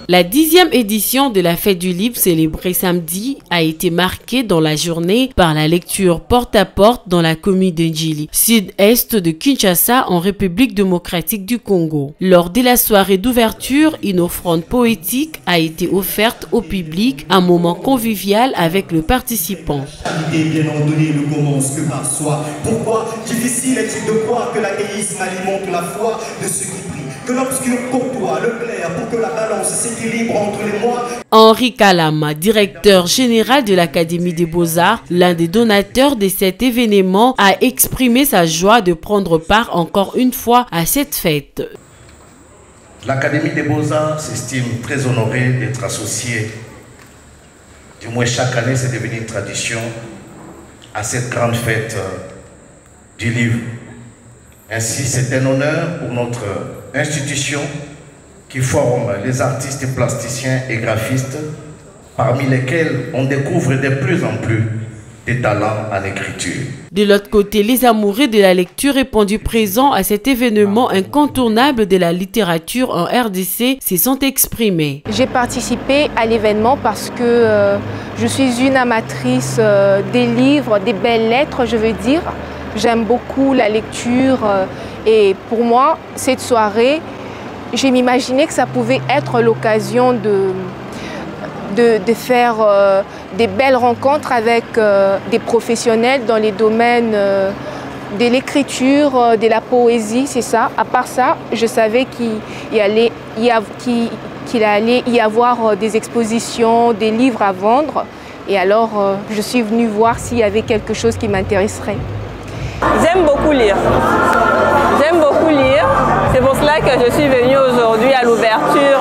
La 10e édition de la Fête du Livre célébrée samedi a été marquée dans la journée par la lecture porte-à-porte dans la commune de Njili, sud-est de Kinshasa en République démocratique du Congo. Lors de la soirée d'ouverture, une offrande poétique a été offerte au public, un moment convivial avec le participant. Bien ordonné ne commence que par soi. Pourquoi difficile est-il de croire que l'athéisme alimente la foi de ceux qui prient, que l'obscur côtoie le clair pour que la balance s'équilibre entre les mois. Henri Kalama, directeur général de l'Académie des Beaux-Arts, l'un des donateurs de cet événement, a exprimé sa joie de prendre part encore une fois à cette fête. L'Académie des Beaux-Arts s'estime très honorée d'être associée, du moins chaque année c'est devenu une tradition, à cette grande fête du livre. Ainsi, c'est un honneur pour notre institution qui forme les artistes et plasticiens et graphistes, parmi lesquels on découvre de plus en plus des talents en écriture. De l'autre côté, les amoureux de la lecture répondus présents à cet événement incontournable de la littérature en RDC se sont exprimés. J'ai participé à l'événement parce que je suis une amatrice des livres, des belles lettres, je veux dire. J'aime beaucoup la lecture et pour moi, cette soirée, j'ai imaginé que ça pouvait être l'occasion de faire des belles rencontres avec des professionnels dans les domaines de l'écriture, de la poésie, c'est ça. À part ça, je savais qu'il allait y avoir des expositions, des livres à vendre. Et alors, je suis venue voir s'il y avait quelque chose qui m'intéresserait. J'aime beaucoup lire. J'aime beaucoup lire. C'est pour cela que je suis venue aujourd'hui à l'ouverture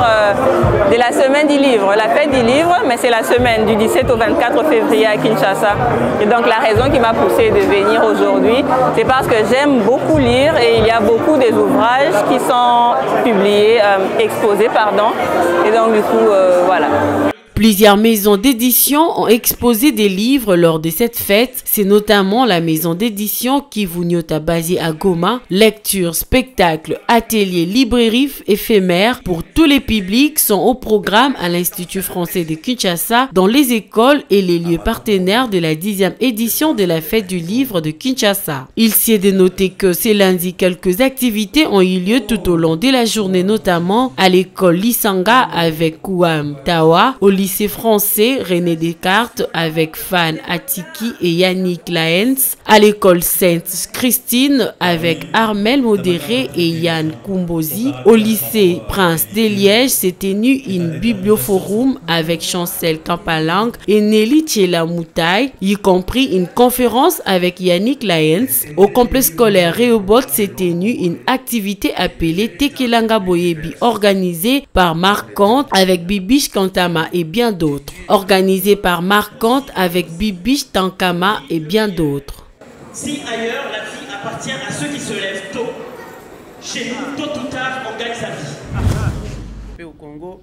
de la semaine du livre. La fête du livre, mais c'est la semaine du 17 au 24 février à Kinshasa. Et donc la raison qui m'a poussée de venir aujourd'hui, c'est parce que j'aime beaucoup lire et il y a beaucoup des ouvrages qui sont publiés, exposés, pardon. Et donc du coup, voilà. Plusieurs maisons d'édition ont exposé des livres lors de cette fête. C'est notamment la maison d'édition Kivunyota basée à Goma. Lecture, spectacle, atelier, librairie éphémère pour tous les publics sont au programme à l'Institut français de Kinshasa dans les écoles et les lieux partenaires de la 10e édition de la fête du livre de Kinshasa. Il s'y est de noter que ce lundi, quelques activités ont eu lieu tout au long de la journée, notamment à l'école Lisanga avec Kouam Tawa, au lycée français René Descartes avec Fan Atiki et Yannick Laens, à l'école Sainte-Christine avec Armel Modéré et Yann Kumbozi, au lycée Prince des Lièges s'est tenu une biblioforum avec Chancel Kampalang et Nelly Tchela Moutaï, y compris une conférence avec Yannick Laens. Au complexe scolaire Rehoboth s'est tenue une activité appelée Tekelanga Boyebi organisée par Marc Kant avec Bibiche Kantama et bien d'autres. Organisé par Marc Kant avec Bibiche Tankama et bien d'autres. Si ailleurs la vie appartient à ceux qui se lèvent tôt, chez nous, tôt ou tard, on gagne sa vie.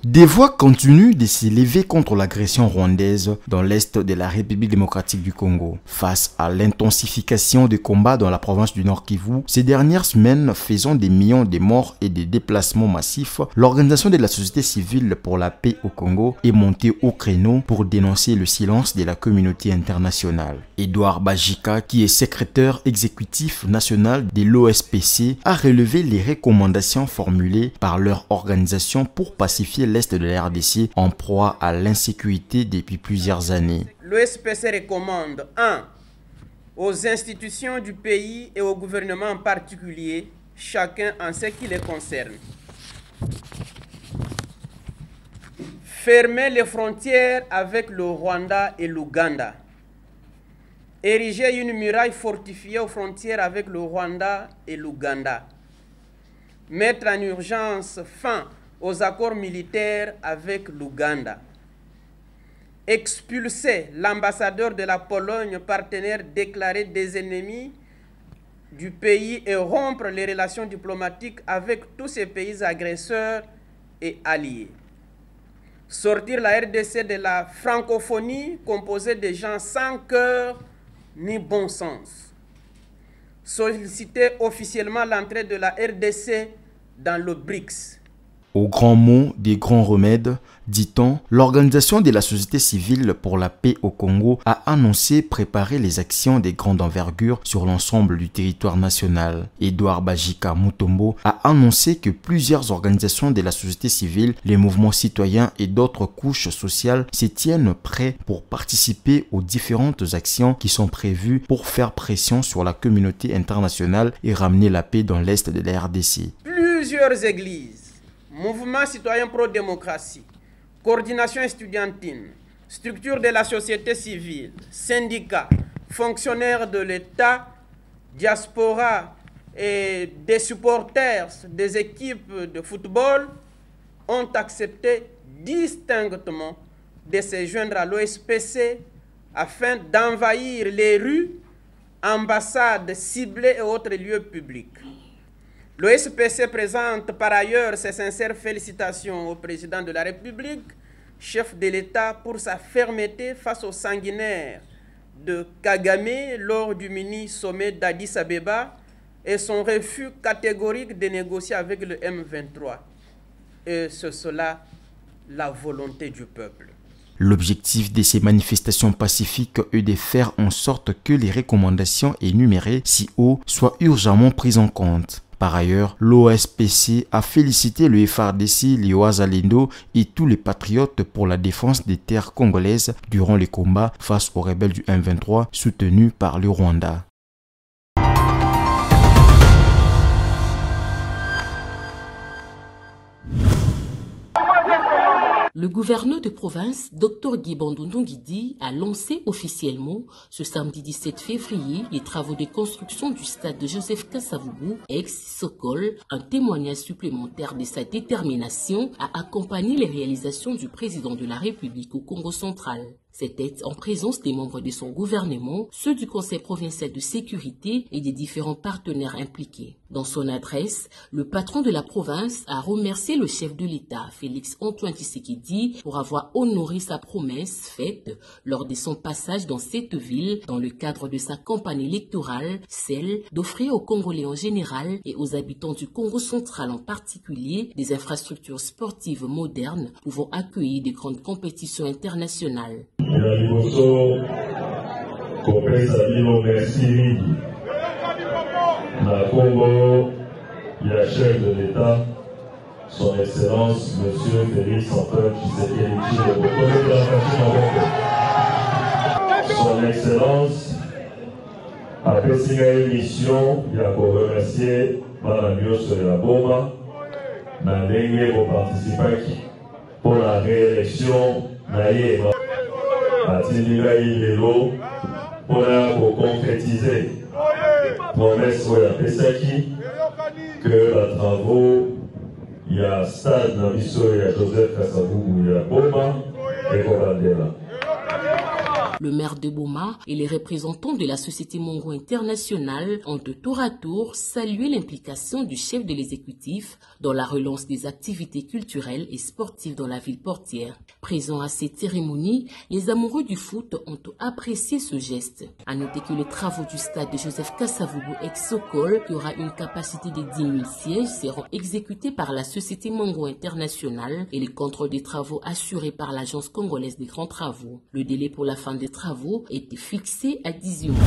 Des voix continuent de s'élever contre l'agression rwandaise dans l'est de la République démocratique du Congo. Face à l'intensification des combats dans la province du Nord Kivu, ces dernières semaines faisant des millions de morts et des déplacements massifs, l'organisation de la société civile pour la paix au Congo est montée au créneau pour dénoncer le silence de la communauté internationale. Edouard Bajika, qui est secrétaire exécutif national de l'OSPC, a relevé les recommandations formulées par leur organisation pour pacifier l'Est de la RDC en proie à l'insécurité depuis plusieurs années. L'OSPC recommande 1. Aux institutions du pays et au gouvernement en particulier, chacun en ce qui les concerne. Fermer les frontières avec le Rwanda et l'Ouganda. Ériger une muraille fortifiée aux frontières avec le Rwanda et l'Ouganda. Mettre en urgence fin aux accords militaires avec l'Ouganda. Expulser l'ambassadeur de la Pologne, partenaire déclaré des ennemis du pays, et rompre les relations diplomatiques avec tous ces pays agresseurs et alliés. Sortir la RDC de la francophonie composée de gens sans cœur ni bon sens. Solliciter officiellement l'entrée de la RDC dans le BRICS. Au grand mot des grands remèdes, dit-on, l'Organisation de la société civile pour la paix au Congo a annoncé préparer les actions de grande envergure sur l'ensemble du territoire national. Edouard Bajika Mutombo a annoncé que plusieurs organisations de la société civile, les mouvements citoyens et d'autres couches sociales se tiennent prêts pour participer aux différentes actions qui sont prévues pour faire pression sur la communauté internationale et ramener la paix dans l'est de la RDC. Plusieurs églises, mouvement citoyen pro-démocratie, coordination estudiantine, structures de la société civile, syndicats, fonctionnaires de l'État, diaspora et des supporters des équipes de football ont accepté distinctement de se joindre à l'OSPC afin d'envahir les rues, ambassades ciblées et autres lieux publics. L'OSPC présente par ailleurs ses sincères félicitations au président de la République, chef de l'État, pour sa fermeté face aux sanguinaires de Kagame lors du mini-sommet d'Addis Abeba et son refus catégorique de négocier avec le M23. Et c'est cela la volonté du peuple. L'objectif de ces manifestations pacifiques est de faire en sorte que les recommandations énumérées si haut soient urgemment prises en compte. Par ailleurs, l'OSPC a félicité le FARDC, les Ouazalendo et tous les patriotes pour la défense des terres congolaises durant les combats face aux rebelles du M23 soutenus par le Rwanda. Le gouverneur de province, Dr Guy Bandoundo-Guidi, a lancé officiellement ce samedi 17 février les travaux de construction du stade de Joseph Kasavubu, ex-Sokol, un témoignage supplémentaire de sa détermination à accompagner les réalisations du président de la République au Congo central. C'était en présence des membres de son gouvernement, ceux du Conseil provincial de sécurité et des différents partenaires impliqués. Dans son adresse, le patron de la province a remercié le chef de l'État, Félix Antoine Tshisekedi, pour avoir honoré sa promesse faite lors de son passage dans cette ville dans le cadre de sa campagne électorale, celle d'offrir aux Congolais en général et aux habitants du Congo central en particulier des infrastructures sportives modernes pouvant accueillir de grandes compétitions internationales. Na Congo, il y a chef de l'État, son Excellence, Monsieur Félix Antoine Tshisekedi Tshilombo. Son Excellence a fait une mission, il a remercié Madame Nyonso de la Boma, na ndenge koparticipaki pour la réélection na ye atindingai lelo pour concrétiser promesse oyo apesaki que la travaux il y a stade na biso ya Joseph Kasavubu ya Boma et Kobandela. Le maire de Boma et les représentants de la Société Mongo Internationale ont de tour à tour salué l'implication du chef de l'exécutif dans la relance des activités culturelles et sportives dans la ville portière. Présents à cette cérémonie, les amoureux du foot ont apprécié ce geste. À noter que les travaux du stade de Joseph Kasavubu ex-Sokol, qui aura une capacité de 10 000 sièges, seront exécutés par la Société Mongo Internationale et le contrôle des travaux assuré par l'Agence congolaise des grands travaux. Le délai pour la fin des travaux était fixé à 18 mois.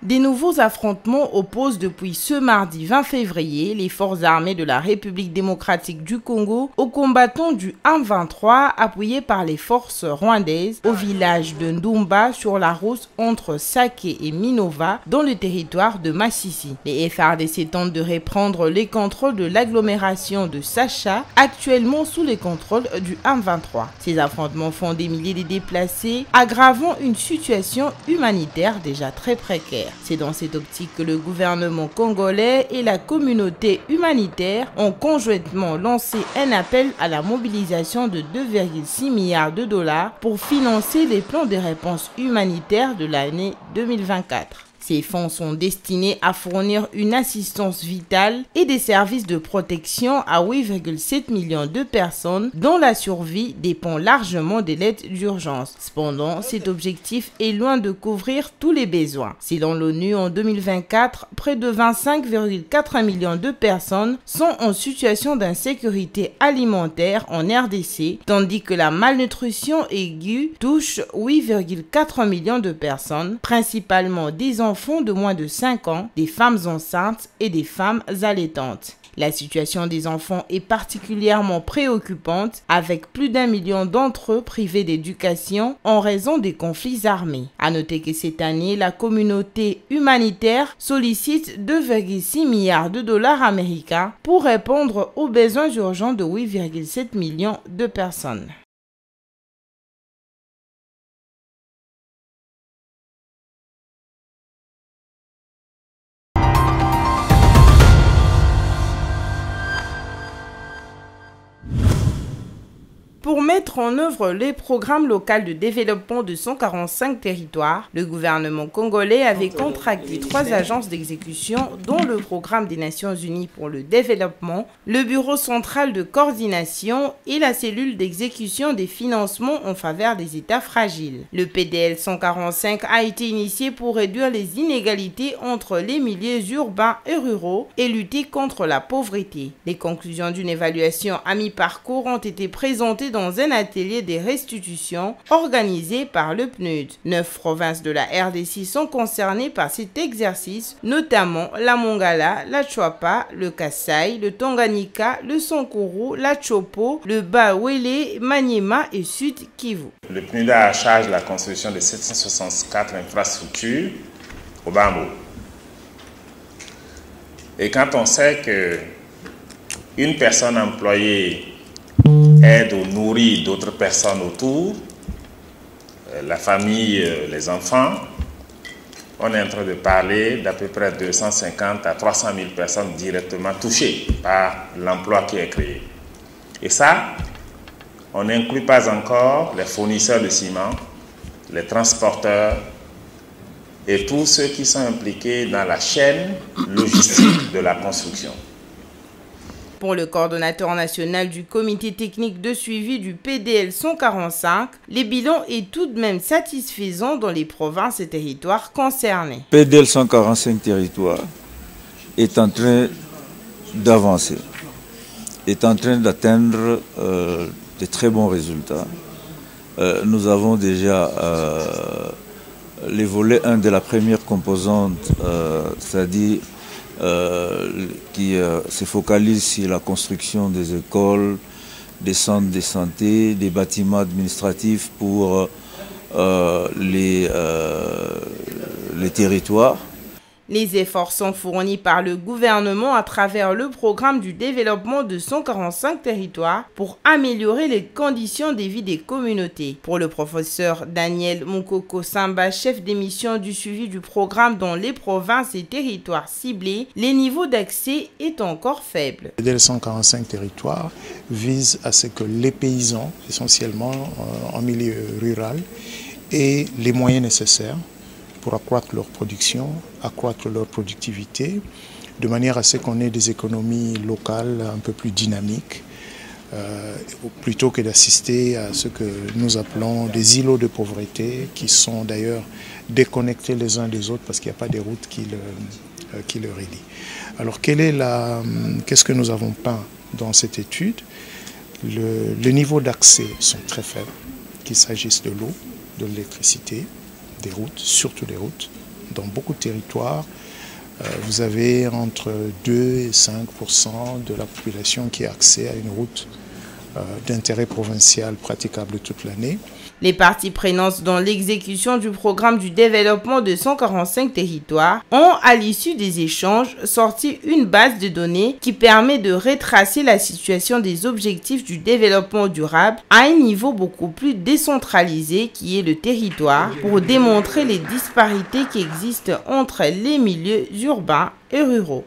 Des nouveaux affrontements opposent depuis ce mardi 20 février les forces armées de la République démocratique du Congo aux combattants du M23 appuyés par les forces rwandaises au village de Ndumba sur la route entre Sake et Minova dans le territoire de Massissi. Les FARDC tentent de reprendre les contrôles de l'agglomération de Sacha, actuellement sous les contrôles du M23. Ces affrontements font des milliers de déplacés, aggravant une situation humanitaire déjà très précaire. C'est dans cette optique que le gouvernement congolais et la communauté humanitaire ont conjointement lancé un appel à la mobilisation de 2,6 milliards $ pour financer les plans de réponse humanitaire de l'année 2024. Ces fonds sont destinés à fournir une assistance vitale et des services de protection à 8,7 millions de personnes dont la survie dépend largement de l'aide d'urgence. Cependant, cet objectif est loin de couvrir tous les besoins. Selon l'ONU, en 2024, près de 25,4 millions de personnes sont en situation d'insécurité alimentaire en RDC, tandis que la malnutrition aiguë touche 8,4 millions de personnes, principalement des enfants de moins de 5 ans, des femmes enceintes et des femmes allaitantes. La situation des enfants est particulièrement préoccupante, avec plus d'1 million d'entre eux privés d'éducation en raison des conflits armés. À noter que cette année, la communauté humanitaire sollicite 2,6 milliards de dollars américains pour répondre aux besoins urgents de 8,7 millions de personnes. Pour mettre en œuvre les programmes locaux de développement de 145 territoires, le gouvernement congolais avait contracté 3 agences d'exécution, dont le Programme des Nations Unies pour le développement, le Bureau central de coordination et la cellule d'exécution des financements en faveur des États fragiles. Le PDL 145 a été initié pour réduire les inégalités entre les milieux urbains et ruraux et lutter contre la pauvreté. Les conclusions d'une évaluation à mi-parcours ont été présentées dans un atelier de restitution organisé par le PNUD. 9 provinces de la RDC sont concernées par cet exercice, notamment la Mongala, la Chouapa, le Kasaï, le Tanganyika, le Sankuru, la Chopo, le Bawele, Maniema et Sud Kivu. Le PNUD a à charge la construction de 764 infrastructures au Bambo. Et quand on sait que une personne employée aide ou nourrit d'autres personnes autour, la famille, les enfants, on est en train de parler d'à peu près 250 à 300 000 personnes directement touchées par l'emploi qui est créé. Et ça, on n'inclut pas encore les fournisseurs de ciment, les transporteurs et tous ceux qui sont impliqués dans la chaîne logistique de la construction. Pour le coordonnateur national du comité technique de suivi du PDL 145, le bilan est tout de même satisfaisant dans les provinces et territoires concernés. PDL 145 territoires est en train d'avancer, est en train d'atteindre de très bons résultats. Nous avons déjà les volets 1 de la première composante, c'est-à-dire qui se focalise sur la construction des écoles, des centres de santé, des bâtiments administratifs pour les territoires. Les efforts sont fournis par le gouvernement à travers le programme du développement de 145 territoires pour améliorer les conditions de vie des communautés. Pour le professeur Daniel Mukoko Samba, chef des missions du suivi du programme dans les provinces et territoires ciblés, les niveaux d'accès est encore faible. Le PDL 145 territoires vise à ce que les paysans, essentiellement en milieu rural, aient les moyens nécessaires pour accroître leur production, accroître leur productivité, de manière à ce qu'on ait des économies locales un peu plus dynamiques, plutôt que d'assister à ce que nous appelons des îlots de pauvreté, qui sont d'ailleurs déconnectés les uns des autres parce qu'il n'y a pas de routes qui le relient. Alors qu'est-ce que nous avons peint dans cette étude? Les niveaux d'accès sont très faibles, qu'il s'agisse de l'eau, de l'électricité, des routes, surtout des routes. Dans beaucoup de territoires, vous avez entre 2 et 5% de la population qui a accès à une route d'intérêt provincial praticable toute l'année. Les parties prenantes dans l'exécution du programme du développement de 145 territoires ont, à l'issue des échanges, sorti une base de données qui permet de retracer la situation des objectifs du développement durable à un niveau beaucoup plus décentralisé qui est le territoire, pour démontrer les disparités qui existent entre les milieux urbains et ruraux.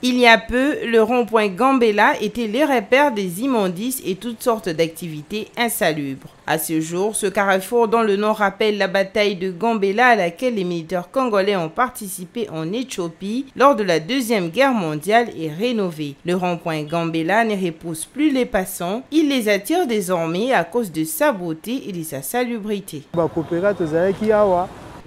Il y a peu, le rond-point Gambela était le repère des immondices et toutes sortes d'activités insalubres. À ce jour, ce carrefour dans le nom rappelle la bataille de Gambela à laquelle les militaires congolais ont participé en Éthiopie lors de la Deuxième Guerre mondiale est rénové. Le rond-point Gambela ne repousse plus les passants, il les attire désormais à cause de sa beauté et de sa salubrité.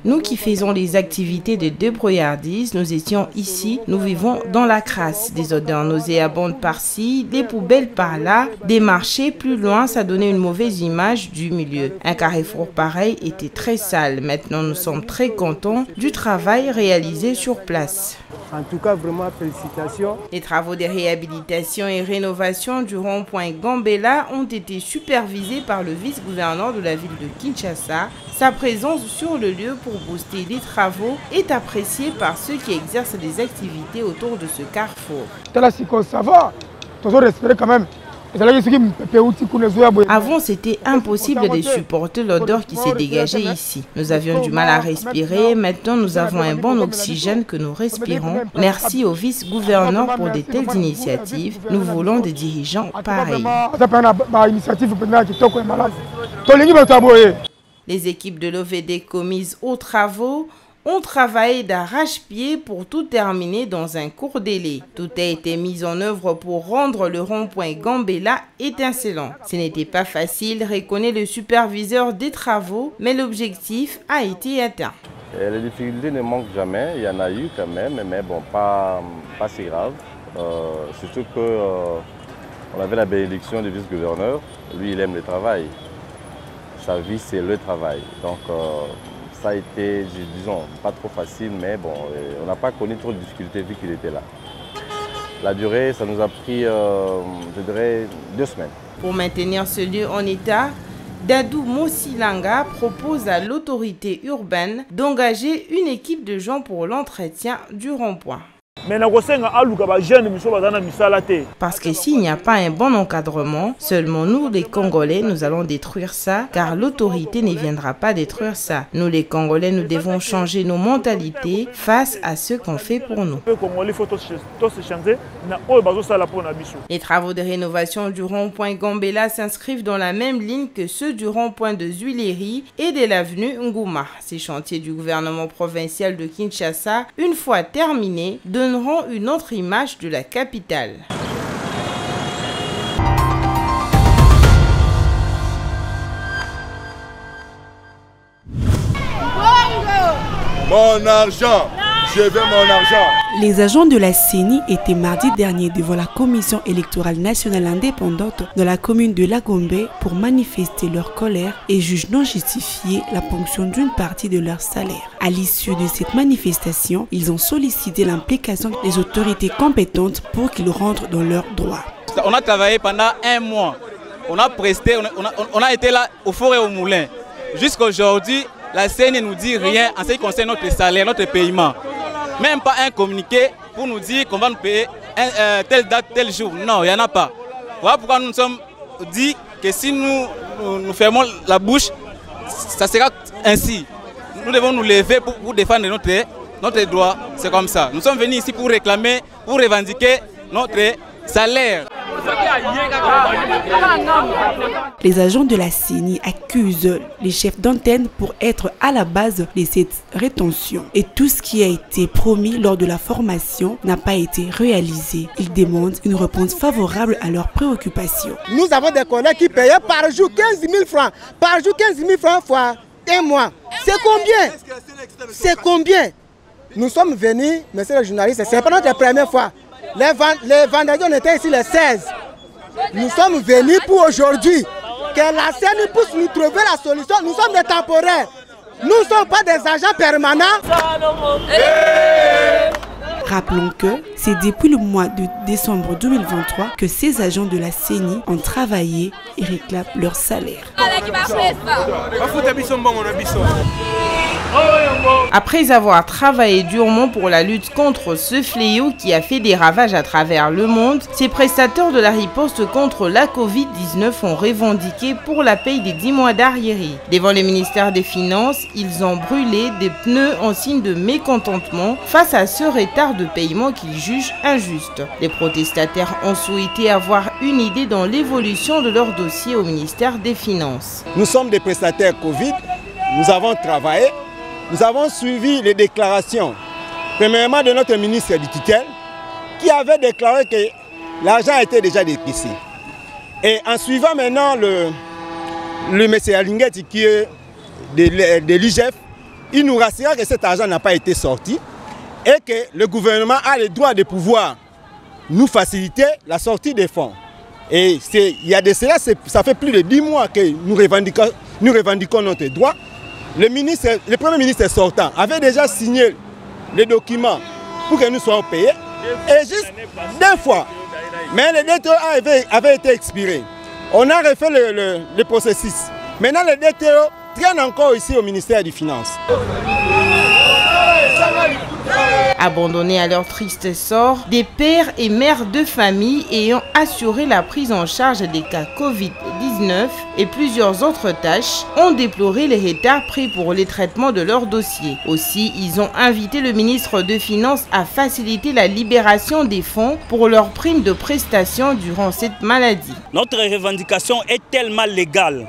Nous qui faisons les activités de débrouillardise, nous étions ici, nous vivons dans la crasse. Des odeurs nauséabondes par-ci, des poubelles par-là, des marchés plus loin, ça donnait une mauvaise image du milieu. Un carrefour pareil était très sale. Maintenant, nous sommes très contents du travail réalisé sur place. En tout cas, vraiment, félicitations. Les travaux de réhabilitation et rénovation du rond-point Gambela ont été supervisés par le vice-gouverneur de la ville de Kinshasa. Sa présence sur le lieu pour booster les travaux est appréciée par ceux qui exercent des activités autour de ce carrefour. Avant, c'était impossible de supporter l'odeur qui s'est dégagée ici. Nous avions du mal à respirer. Maintenant, nous avons un bon oxygène que nous respirons. Merci au vice-gouverneur pour de telles initiatives. Nous voulons des dirigeants pareils. Les équipes de l'OVD commises aux travaux ont travaillé d'arrache-pied pour tout terminer dans un court délai. Tout a été mis en œuvre pour rendre le rond-point Gambela étincelant. Ce n'était pas facile, reconnaît le superviseur des travaux, mais l'objectif a été atteint. Les difficultés ne manquent jamais, il y en a eu quand même, mais bon, pas si grave. Surtout qu'on avait la bénédiction du vice-gouverneur, lui il aime le travail. Sa vie c'est le travail. Donc ça a été, disons, pas trop facile, mais bon, on n'a pas connu trop de difficultés vu qu'il était là. La durée, ça nous a pris, je dirais, 2 semaines. Pour maintenir ce lieu en état, Dadou Mosilanga propose à l'autorité urbaine d'engager une équipe de gens pour l'entretien du rond-point. Parce que s'il n'y a pas un bon encadrement, seulement nous les Congolais, nous allons détruire ça, car l'autorité ne viendra pas détruire ça. Nous les Congolais, nous devons changer nos mentalités face à ce qu'on fait pour nous. Les travaux de rénovation du rond-point Gambela s'inscrivent dans la même ligne que ceux du rond-point de Zuileri et de l'avenue Ngouma. Ces chantiers du gouvernement provincial de Kinshasa, une fois terminés, donneront une autre image de la capitale. Mon argent, je veux mon argent. Les agents de la CENI étaient mardi dernier devant la Commission électorale nationale indépendante de la commune de Lagombe pour manifester leur colère et jugent non justifiée la ponction d'une partie de leur salaire. À l'issue de cette manifestation, ils ont sollicité l'implication des autorités compétentes pour qu'ils rentrent dans leurs droits. On a travaillé pendant 1 mois. On a presté, on a été là au four et au moulin. Jusqu'à aujourd'hui, la CENI ne nous dit rien en ce qui concerne notre salaire, notre paiement. Même pas un communiqué pour nous dire qu'on va nous payer telle date, tel jour. Non, il n'y en a pas. Voilà pourquoi nous nous sommes dit que si nous fermons la bouche, ça sera ainsi. Nous devons nous lever pour défendre notre droit. C'est comme ça. Nous sommes venus ici pour réclamer, pour revendiquer notre salaire. Les agents de la CENI accusent les chefs d'antenne pour être à la base de cette rétention. Et tout ce qui a été promis lors de la formation n'a pas été réalisé. Ils demandent une réponse favorable à leurs préoccupations. Nous avons des collègues qui payaient par jour 15 000 francs. Par jour 15 000 francs fois 1 mois. C'est combien? C'est combien? Nous sommes venus, monsieur le journaliste, c'est pas notre première fois. Les vendredis, on était ici les 16. Nous sommes venus pour aujourd'hui. Que la CENI puisse nous trouver la solution. Nous sommes des temporaires. Nous ne sommes pas des agents permanents. Rappelons que c'est depuis le mois de décembre 2023 que ces agents de la CENI ont travaillé et réclament leur salaire. Après avoir travaillé durement pour la lutte contre ce fléau qui a fait des ravages à travers le monde, ces prestataires de la riposte contre la Covid-19 ont revendiqué pour la paye des 10 mois d'arriérés. Devant le ministère des Finances, ils ont brûlé des pneus en signe de mécontentement face à ce retard de paiement qu'ils jugent injuste. Les protestataires ont souhaité avoir une idée dans l'évolution de leur dossier au ministère des Finances. Nous sommes des prestataires Covid, nous avons travaillé. Nous avons suivi les déclarations, premièrement de notre ministre du tutelle, qui avait déclaré que l'argent était déjà décaissé. Et en suivant maintenant le monsieur Alinguetti qui est de l'IGF, il nous rassura que cet argent n'a pas été sorti et que le gouvernement a le droit de pouvoir nous faciliter la sortie des fonds. Et il y a de cela, ça fait plus de 10 mois que nous revendiquons notre droit. Le Premier ministre sortant avait déjà signé les documents pour que nous soyons payés. Et juste 2 fois. Mais le DTO avait été expiré. On a refait le processus. Maintenant, le DTO traîne encore ici au ministère des Finances. Abandonnés à leur triste sort, des pères et mères de famille ayant assuré la prise en charge des cas Covid-19 et plusieurs autres tâches ont déploré les retards pris pour les traitements de leurs dossiers. Aussi, ils ont invité le ministre des Finances à faciliter la libération des fonds pour leurs primes de prestation durant cette maladie. Notre revendication est tellement légale.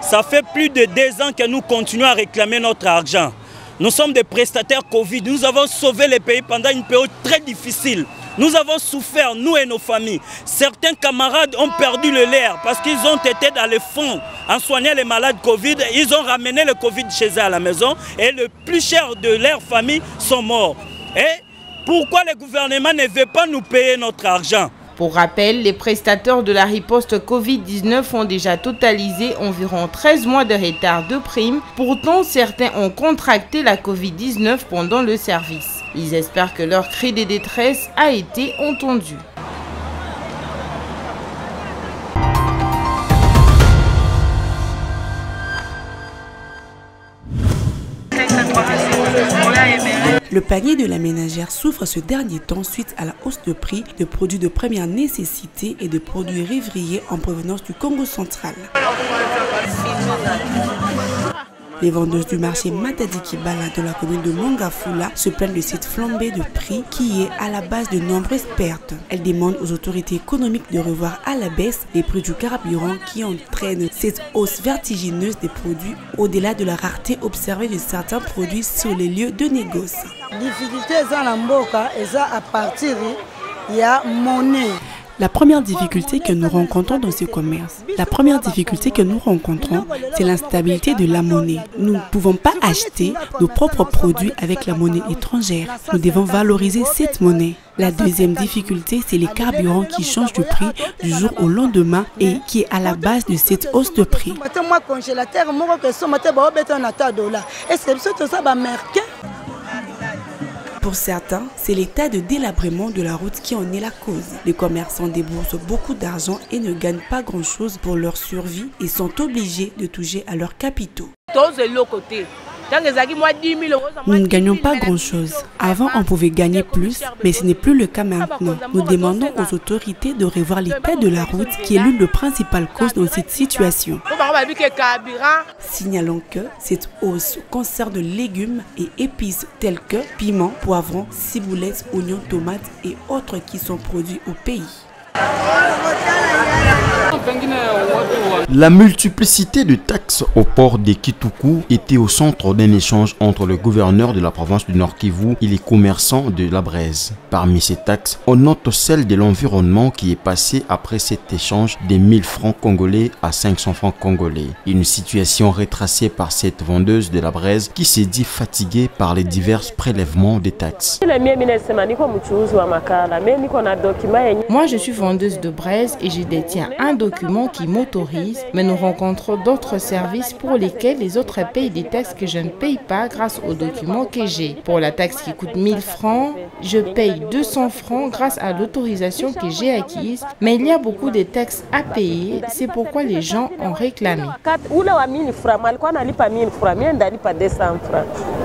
Ça fait plus de 2 ans que nous continuons à réclamer notre argent. Nous sommes des prestataires Covid. Nous avons sauvé le pays pendant une période très difficile. Nous avons souffert, nous et nos familles. Certains camarades ont perdu le leur parce qu'ils ont été dans les fonds en soignant les malades Covid. Ils ont ramené le Covid chez eux à la maison et le plus cher de leur famille sont morts. Et pourquoi le gouvernement ne veut pas nous payer notre argent? Pour rappel, les prestataires de la riposte Covid-19 ont déjà totalisé environ 13 mois de retard de primes. Pourtant, certains ont contracté la Covid-19 pendant le service. Ils espèrent que leur cri de détresse a été entendu. Le panier de la ménagère souffre ce dernier temps suite à la hausse de prix de produits de première nécessité et de produits rivriers en provenance du Congo central. Les vendeuses du marché Matadi Kibala de la commune de Mongafula se plaignent de cette flambée de prix qui est à la base de nombreuses pertes. Elles demandent aux autorités économiques de revoir à la baisse les prix du carburant qui entraînent cette hausse vertigineuse des produits au-delà de la rareté observée de certains produits sur les lieux de négoce. La première difficulté que nous rencontrons dans ce commerce, c'est l'instabilité de la monnaie. Nous ne pouvons pas acheter nos propres produits avec la monnaie étrangère. Nous devons valoriser cette monnaie. La deuxième difficulté, c'est les carburants qui changent de prix du jour au lendemain et qui est à la base de cette hausse de prix. Pour certains, c'est l'état de délabrement de la route qui en est la cause. Les commerçants déboursent beaucoup d'argent et ne gagnent pas grand-chose pour leur survie et sont obligés de toucher à leurs capitaux. Nous ne gagnons pas grand-chose. Avant, on pouvait gagner plus, mais ce n'est plus le cas maintenant. Nous demandons aux autorités de revoir l'état de la route qui est l'une des principales causes dans cette situation. Signalons que cette hausse concerne légumes et épices tels que piments, poivrons, ciboulettes, oignons, tomates et autres qui sont produits au pays. La multiplicité de taxes au port de Kituku était au centre d'un échange entre le gouverneur de la province du Nord Kivu et les commerçants de la Braise. Parmi ces taxes, on note celle de l'environnement qui est passée après cet échange de 1000 francs congolais à 500 francs congolais. Une situation retracée par cette vendeuse de la Braise qui s'est dit fatiguée par les divers prélèvements des taxes. Moi, je suis vendeuse de braise et je détiens un document qui m'autorise, mais nous rencontrons d'autres services pour lesquels les autres payent des taxes que je ne paye pas grâce aux documents que j'ai. Pour la taxe qui coûte 1000 francs, je paye 200 francs grâce à l'autorisation que j'ai acquise, mais il y a beaucoup de taxes à payer, c'est pourquoi les gens ont réclamé.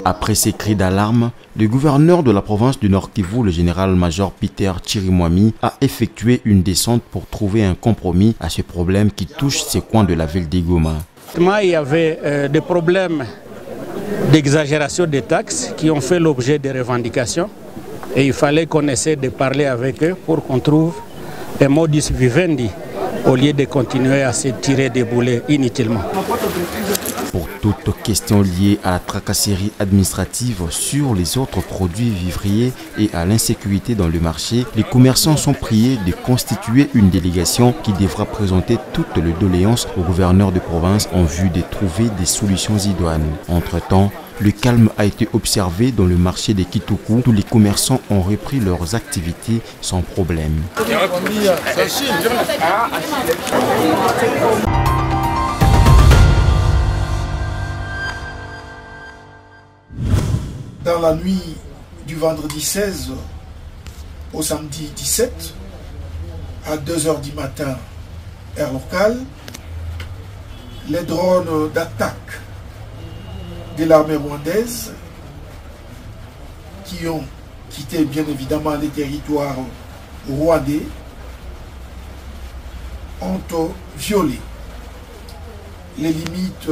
Après ces cris d'alarme, le gouverneur de la province du Nord Kivu, le général-major Peter Chirimwami, a effectué une descente pour trouver un compromis à ce problème qui touche ces coins de la ville de Goma. Il y avait des problèmes d'exagération des taxes qui ont fait l'objet de revendications et il fallait qu'on essaie de parler avec eux pour qu'on trouve un modus vivendi au lieu de continuer à se tirer des boulets inutilement. Pour toute question liée à la tracasserie administrative sur les autres produits vivriers et à l'insécurité dans le marché, les commerçants sont priés de constituer une délégation qui devra présenter toutes les doléances au gouverneur de province en vue de trouver des solutions idoines. Entre-temps, le calme a été observé dans le marché de Kituku. Tous les commerçants ont repris leurs activités sans problème. Dans la nuit du vendredi 16 au samedi 17, à 2h du matin, heure locale, les drones d'attaque de l'armée rwandaise qui ont quitté bien évidemment les territoires rwandais ont violé les limites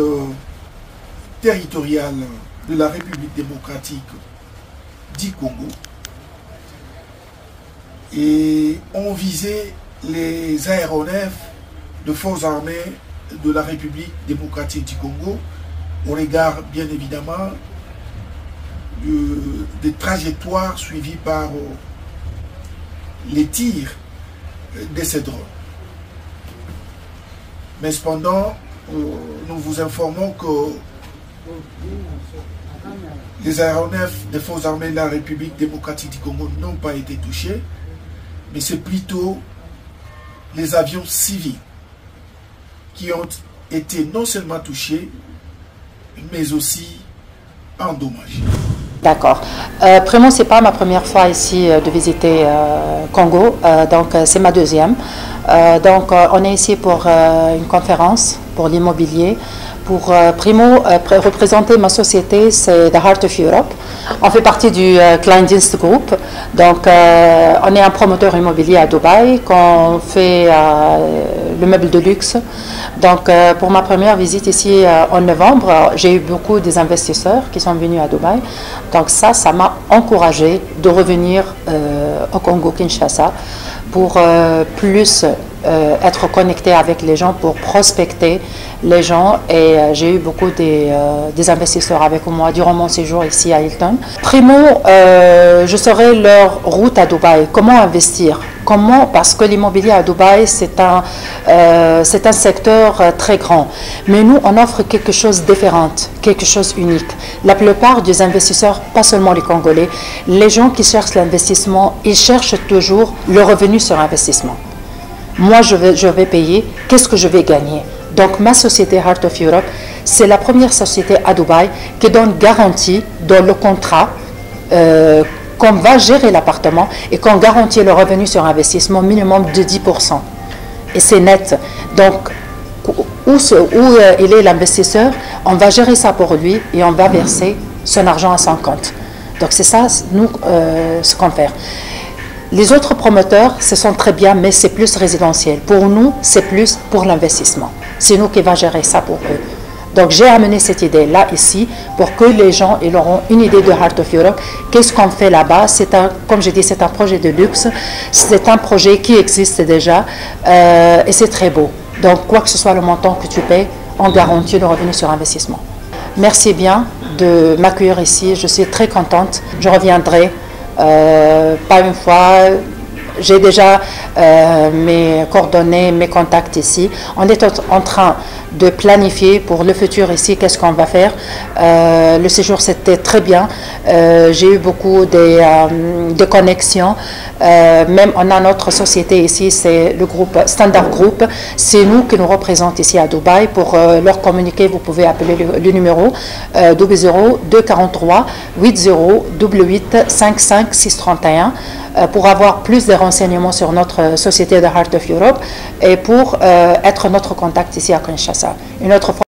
territoriales de la République démocratique du Congo et ont visé les aéronefs de forces armées de la République démocratique du Congo au regard bien évidemment des trajectoires suivies par les tirs de ces drones. Mais cependant, nous vous informons que les aéronefs des forces armées de la République démocratique du Congo n'ont pas été touchés, mais c'est plutôt les avions civils qui ont été non seulement touchés, mais aussi endommagés. D'accord. Vraiment, ce n'est pas ma première fois ici de visiter Congo, donc c'est ma deuxième. Donc on est ici pour une conférence pour l'immobilier. Pour primo représenter ma société, c'est The Heart of Europe. On fait partie du Kleindienst Group. Donc on est un promoteur immobilier à Dubaï, qu'on fait le meuble de luxe. Donc pour ma première visite ici en novembre, j'ai eu beaucoup des investisseurs qui sont venus à Dubaï. Donc ça m'a encouragé de revenir au Congo-Kinshasa pour plus être connecté avec les gens, pour prospecter les gens, et j'ai eu beaucoup des investisseurs avec moi durant mon séjour ici à Hilton. Primo, je serai leur route à Dubaï. Comment investir? Comment? Parce que l'immobilier à Dubaï, c'est un secteur très grand. Mais nous, on offre quelque chose de différent, quelque chose unique. La plupart des investisseurs, pas seulement les Congolais, les gens qui cherchent l'investissement, ils cherchent toujours le revenu sur investissement. Moi, je vais payer, qu'est-ce que je vais gagner? Donc, ma société Heart of Europe, c'est la première société à Dubaï qui donne garantie dans le contrat qu'on va gérer l'appartement et qu'on garantit le revenu sur investissement minimum de 10%. Et c'est net. Donc, où il est l'investisseur, on va gérer ça pour lui et on va verser son argent à son compte. Donc, c'est ça, nous, ce qu'on fait. Les autres promoteurs, ce sont très bien, mais c'est plus résidentiel. Pour nous, c'est plus pour l'investissement. C'est nous qui va gérer ça pour eux. Donc, j'ai amené cette idée-là ici pour que les gens ils auront une idée de Heart of Europe. Qu'est-ce qu'on fait là-bas? Comme je dis, c'est un projet de luxe. C'est un projet qui existe déjà et c'est très beau. Donc, quoi que ce soit le montant que tu payes, on garantit le revenu sur investissement. Merci bien de m'accueillir ici. Je suis très contente. Je reviendrai. Pas une fois, j'ai déjà mes coordonnées, mes contacts ici. On est en train de planifier pour le futur ici, qu'est-ce qu'on va faire. Le séjour, c'était très bien. J'ai eu beaucoup de connexions. Même on a notre société ici, c'est le groupe Standard Group. C'est nous qui nous représentons ici à Dubaï. Pour leur communiquer, vous pouvez appeler le numéro 00-243 8088 55 631 pour avoir plus de renseignements sur notre société de Heart of Europe et pour être notre contact ici à Kinshasa. Une autre fois,